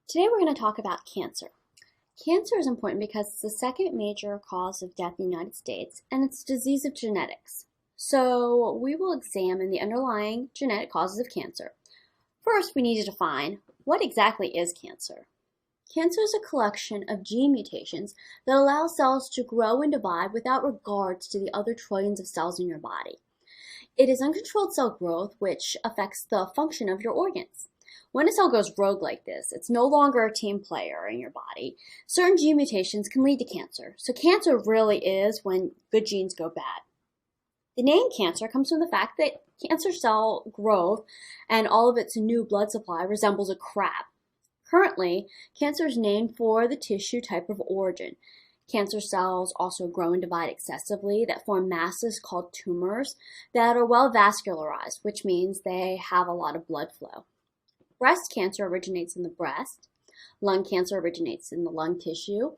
Today we're going to talk about cancer. Cancer is important because it's the second major cause of death in the United States, and it's a disease of genetics. So we will examine the underlying genetic causes of cancer. First, we need to define what exactly is cancer. Cancer is a collection of gene mutations that allow cells to grow and divide without regards to the other trillions of cells in your body. It is uncontrolled cell growth which affects the function of your organs. When a cell goes rogue like this, it's no longer a team player in your body. Certain gene mutations can lead to cancer. So cancer really is when good genes go bad. The name cancer comes from the fact that cancer cell growth and all of its new blood supply resembles a crab. Currently, cancer is named for the tissue type of origin. Cancer cells also grow and divide excessively that form masses called tumors that are well vascularized, which means they have a lot of blood flow. Breast cancer originates in the breast. Lung cancer originates in the lung tissue.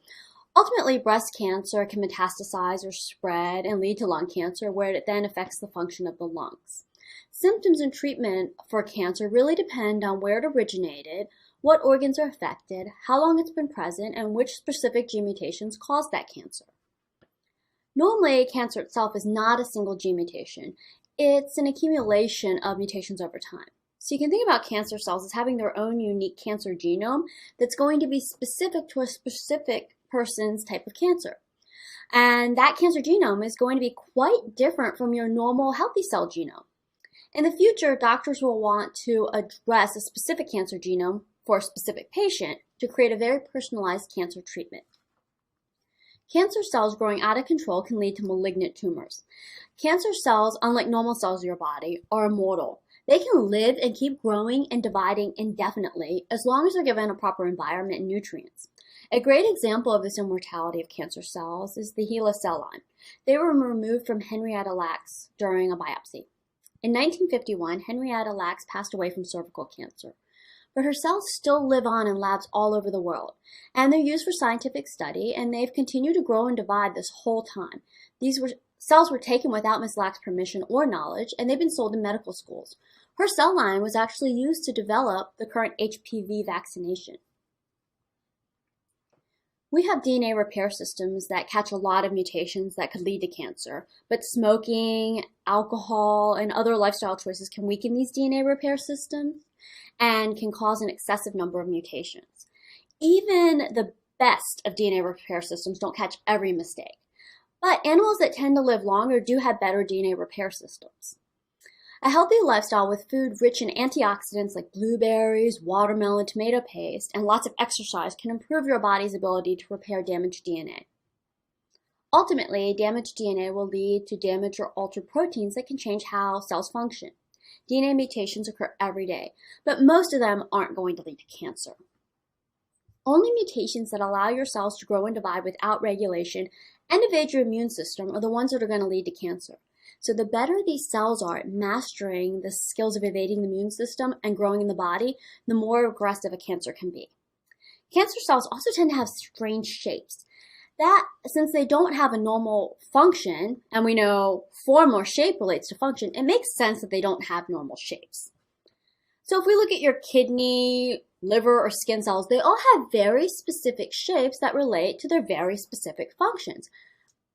Ultimately, breast cancer can metastasize or spread and lead to lung cancer, where it then affects the function of the lungs. Symptoms and treatment for cancer really depend on where it originated, what organs are affected, how long it's been present, and which specific gene mutations cause that cancer. Normally, cancer itself is not a single gene mutation. It's an accumulation of mutations over time. So you can think about cancer cells as having their own unique cancer genome that's going to be specific to a specific person's type of cancer. And that cancer genome is going to be quite different from your normal healthy cell genome. In the future, doctors will want to address a specific cancer genome for a specific patient to create a very personalized cancer treatment. Cancer cells growing out of control can lead to malignant tumors. Cancer cells, unlike normal cells in your body, are immortal. They can live and keep growing and dividing indefinitely as long as they're given a proper environment and nutrients. A great example of this immortality of cancer cells is the HeLa cell line. They were removed from Henrietta Lacks during a biopsy. In 1951, Henrietta Lacks passed away from cervical cancer, but her cells still live on in labs all over the world, and they're used for scientific study, and they've continued to grow and divide this whole time. Cells were taken without Ms. Lack's permission or knowledge, and they've been sold in medical schools. Her cell line was actually used to develop the current HPV vaccination. We have DNA repair systems that catch a lot of mutations that could lead to cancer, but smoking, alcohol, and other lifestyle choices can weaken these DNA repair systems and can cause an excessive number of mutations. Even the best of DNA repair systems don't catch every mistake, but animals that tend to live longer do have better DNA repair systems. A healthy lifestyle with food rich in antioxidants like blueberries, watermelon, tomato paste, and lots of exercise can improve your body's ability to repair damaged DNA. Ultimately, damaged DNA will lead to damaged or altered proteins that can change how cells function. DNA mutations occur every day, but most of them aren't going to lead to cancer. Only mutations that allow your cells to grow and divide without regulation and evade your immune system are the ones that are going to lead to cancer. So the better these cells are at mastering the skills of evading the immune system and growing in the body, the more aggressive a cancer can be. Cancer cells also tend to have strange shapes. That, since they don't have a normal function, and we know form or shape relates to function, it makes sense that they don't have normal shapes. So if we look at your kidney, liver, or skin cells, they all have very specific shapes that relate to their very specific functions.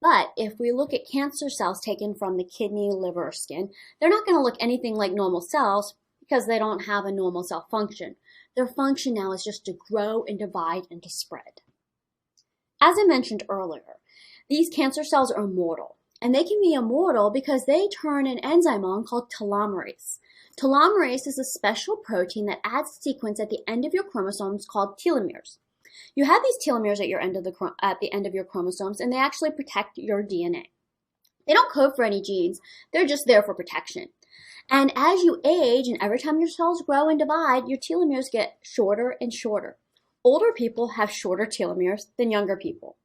But if we look at cancer cells taken from the kidney, liver, or skin, they're not going to look anything like normal cells because they don't have a normal cell function. Their function now is just to grow and divide and to spread. As I mentioned earlier, these cancer cells are immortal, and they can be immortal because they turn an enzyme on called telomerase. Telomerase is a special protein that adds a sequence at the end of your chromosomes called telomeres. You have these telomeres at the end of your chromosomes, and they actually protect your DNA. They don't code for any genes. They're just there for protection. And as you age, and every time your cells grow and divide, your telomeres get shorter and shorter. Older people have shorter telomeres than younger people.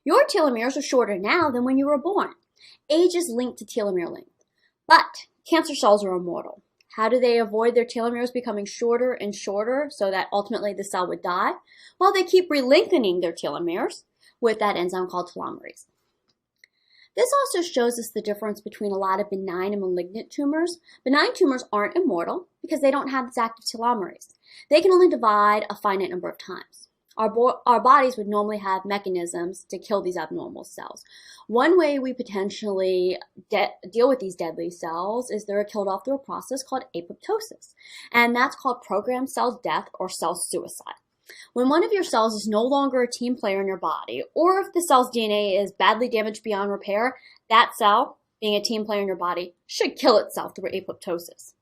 Your telomeres are shorter now than when you were born. Age is linked to telomere length. But cancer cells are immortal. How do they avoid their telomeres becoming shorter and shorter so that ultimately the cell would die? Well, they keep relengthening their telomeres with that enzyme called telomerase. This also shows us the difference between a lot of benign and malignant tumors. Benign tumors aren't immortal because they don't have this active telomerase. They can only divide a finite number of times. Our bodies would normally have mechanisms to kill these abnormal cells. One way we potentially deal with these deadly cells is they're killed off through a process called apoptosis, and that's called programmed cell death or cell suicide. When one of your cells is no longer a team player in your body, or if the cell's DNA is badly damaged beyond repair, that cell, being a team player in your body, should kill itself through apoptosis.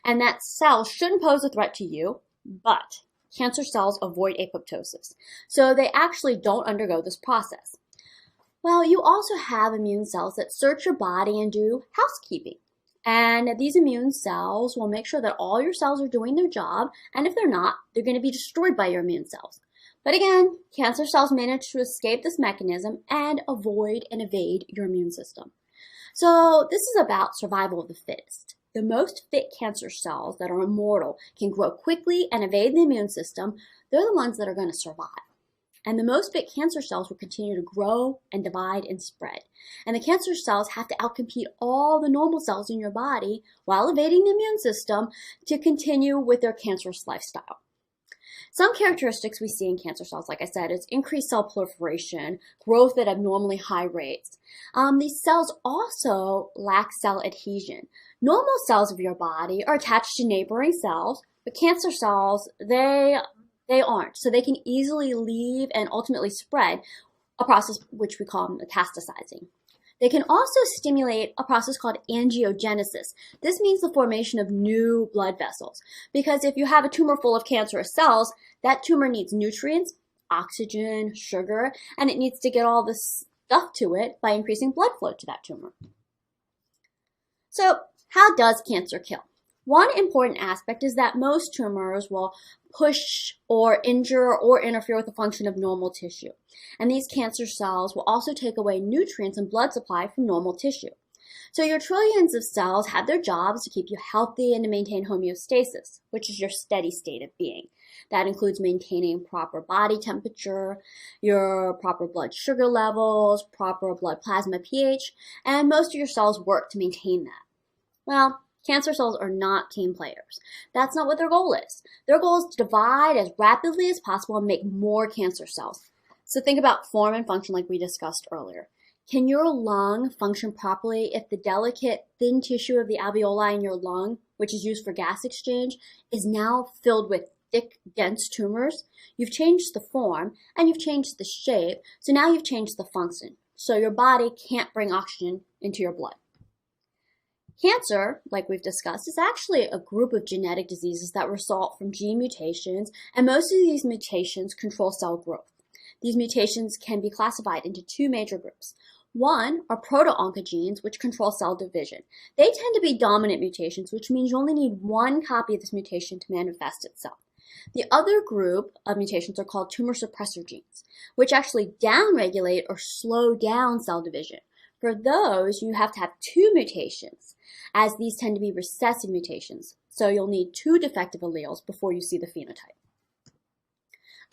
And that cell shouldn't pose a threat to you, but cancer cells avoid apoptosis, so they actually don't undergo this process. Well, you also have immune cells that search your body and do housekeeping. And these immune cells will make sure that all your cells are doing their job, and if they're not, they're going to be destroyed by your immune cells. But again, cancer cells manage to escape this mechanism and avoid and evade your immune system. So this is about survival of the fittest. The most fit cancer cells that are immortal can grow quickly and evade the immune system. They're the ones that are going to survive. And the most fit cancer cells will continue to grow and divide and spread. And the cancer cells have to outcompete all the normal cells in your body while evading the immune system to continue with their cancerous lifestyle. Some characteristics we see in cancer cells, like I said, is increased cell proliferation, growth at abnormally high rates. These cells also lack cell adhesion. Normal cells of your body are attached to neighboring cells, but cancer cells, they aren't. So they can easily leave and ultimately spread, a process which we call metastasizing. They can also stimulate a process called angiogenesis. This means the formation of new blood vessels. Because if you have a tumor full of cancerous cells, that tumor needs nutrients, oxygen, sugar, and it needs to get all this stuff to it by increasing blood flow to that tumor. So, how does cancer kill? One important aspect is that most tumors will push or injure or interfere with the function of normal tissue. And these cancer cells will also take away nutrients and blood supply from normal tissue. So your trillions of cells have their jobs to keep you healthy and to maintain homeostasis, which is your steady state of being. That includes maintaining proper body temperature, your proper blood sugar levels, proper blood plasma pH, and most of your cells work to maintain that. Well, cancer cells are not team players. That's not what their goal is. Their goal is to divide as rapidly as possible and make more cancer cells. So think about form and function like we discussed earlier. Can your lung function properly if the delicate, thin tissue of the alveoli in your lung, which is used for gas exchange, is now filled with thick, dense tumors? You've changed the form and you've changed the shape, so now you've changed the function. So your body can't bring oxygen into your blood. Cancer, like we've discussed, is actually a group of genetic diseases that result from gene mutations, and most of these mutations control cell growth. These mutations can be classified into two major groups. One are proto-oncogenes, which control cell division. They tend to be dominant mutations, which means you only need one copy of this mutation to manifest itself. The other group of mutations are called tumor suppressor genes, which actually downregulate or slow down cell division. For those, you have to have two mutations, as these tend to be recessive mutations, so you'll need two defective alleles before you see the phenotype.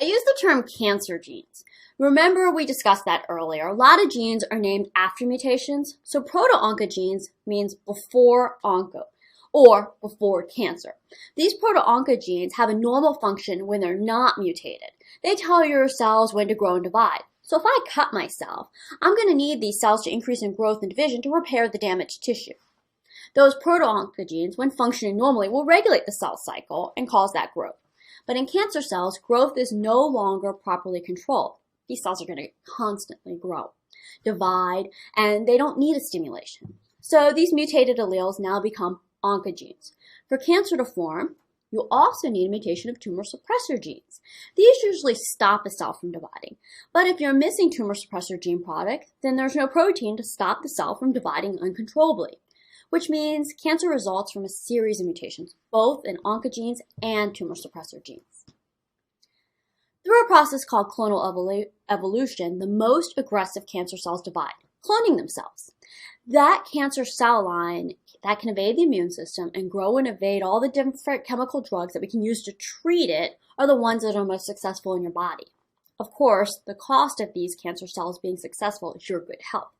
I use the term cancer genes. Remember we discussed that earlier. A lot of genes are named after mutations, so proto-oncogenes means before onco, or before cancer. These proto-oncogenes have a normal function when they're not mutated. They tell your cells when to grow and divide. So if I cut myself, I'm going to need these cells to increase in growth and division to repair the damaged tissue. Those proto-oncogenes, when functioning normally, will regulate the cell cycle and cause that growth. But in cancer cells, growth is no longer properly controlled. These cells are going to constantly grow, divide, and they don't need a stimulation. So these mutated alleles now become oncogenes. For cancer to form, you also need a mutation of tumor suppressor genes. These usually stop a cell from dividing. But if you're missing tumor suppressor gene product, then there's no protein to stop the cell from dividing uncontrollably, which means cancer results from a series of mutations, both in oncogenes and tumor suppressor genes. Through a process called clonal evolution, the most aggressive cancer cells divide, cloning themselves. That cancer cell line that can evade the immune system and grow and evade all the different chemical drugs that we can use to treat it are the ones that are most successful in your body. Of course, the cost of these cancer cells being successful is your good health.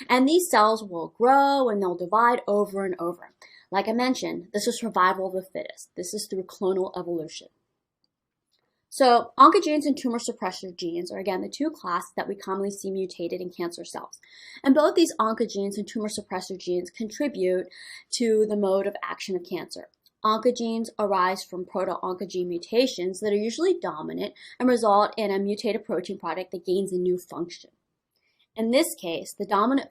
And these cells will grow and they'll divide over and over. Like I mentioned, this is survival of the fittest. This is through clonal evolution. So oncogenes and tumor suppressor genes are, again, the two classes that we commonly see mutated in cancer cells. And both these oncogenes and tumor suppressor genes contribute to the mode of action of cancer. Oncogenes arise from proto-oncogene mutations that are usually dominant and result in a mutated protein product that gains a new function. In this case, the dominant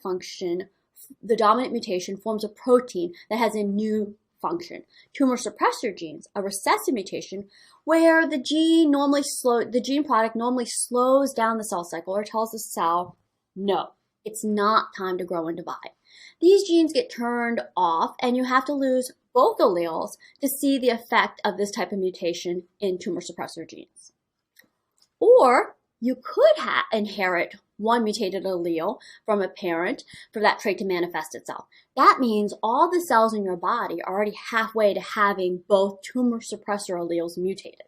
mutation forms a protein that has a new function. Tumor suppressor genes, a recessive mutation where the gene product normally slows down the cell cycle or tells the cell, no, it's not time to grow and divide. These genes get turned off and you have to lose both alleles to see the effect of this type of mutation in tumor suppressor genes. Or you could inherit one mutated allele from a parent for that trait to manifest itself. That means all the cells in your body are already halfway to having both tumor suppressor alleles mutated.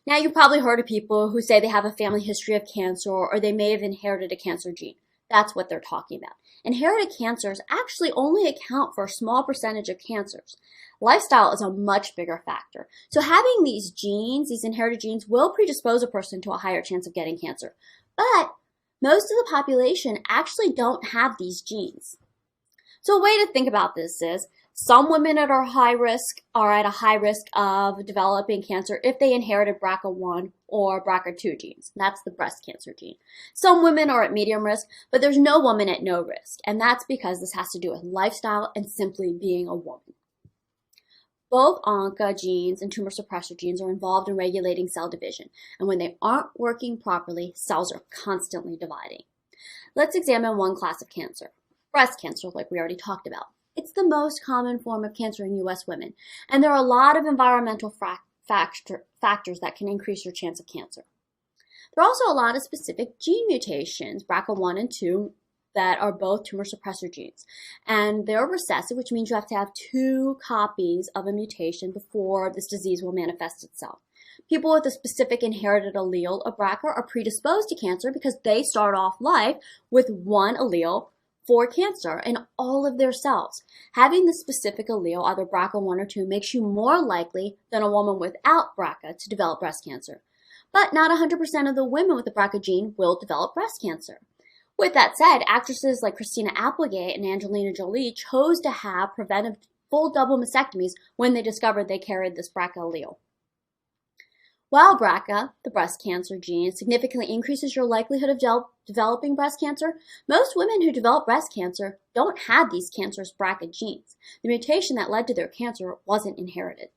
Now, you've probably heard of people who say they have a family history of cancer or they may have inherited a cancer gene. That's what they're talking about. Inherited cancers actually only account for a small percentage of cancers. Lifestyle is a much bigger factor. So having these genes, these inherited genes, will predispose a person to a higher chance of getting cancer. But most of the population actually don't have these genes. So a way to think about this is some women are at a high risk of developing cancer if they inherited BRCA1 or BRCA2 genes. That's the breast cancer gene. Some women are at medium risk, but there's no woman at no risk. And that's because this has to do with lifestyle and simply being a woman. Both oncogenes and tumor suppressor genes are involved in regulating cell division. And when they aren't working properly, cells are constantly dividing. Let's examine one class of cancer. Breast cancer, like we already talked about. It's the most common form of cancer in U.S. women, and there are a lot of environmental factors that can increase your chance of cancer. There are also a lot of specific gene mutations, BRCA1 and 2, that are both tumor suppressor genes. And they're recessive, which means you have to have 2 copies of a mutation before this disease will manifest itself. People with a specific inherited allele of BRCA are predisposed to cancer because they start off life with one allele for cancer in all of their cells. Having the specific allele, either BRCA1 or 2, makes you more likely than a woman without BRCA to develop breast cancer. But not 100% of the women with the BRCA gene will develop breast cancer. With that said, actresses like Christina Applegate and Angelina Jolie chose to have preventive full double mastectomies when they discovered they carried this BRCA allele. While BRCA, the breast cancer gene, significantly increases your likelihood of developing breast cancer, most women who develop breast cancer don't have these cancerous BRCA genes. The mutation that led to their cancer wasn't inherited.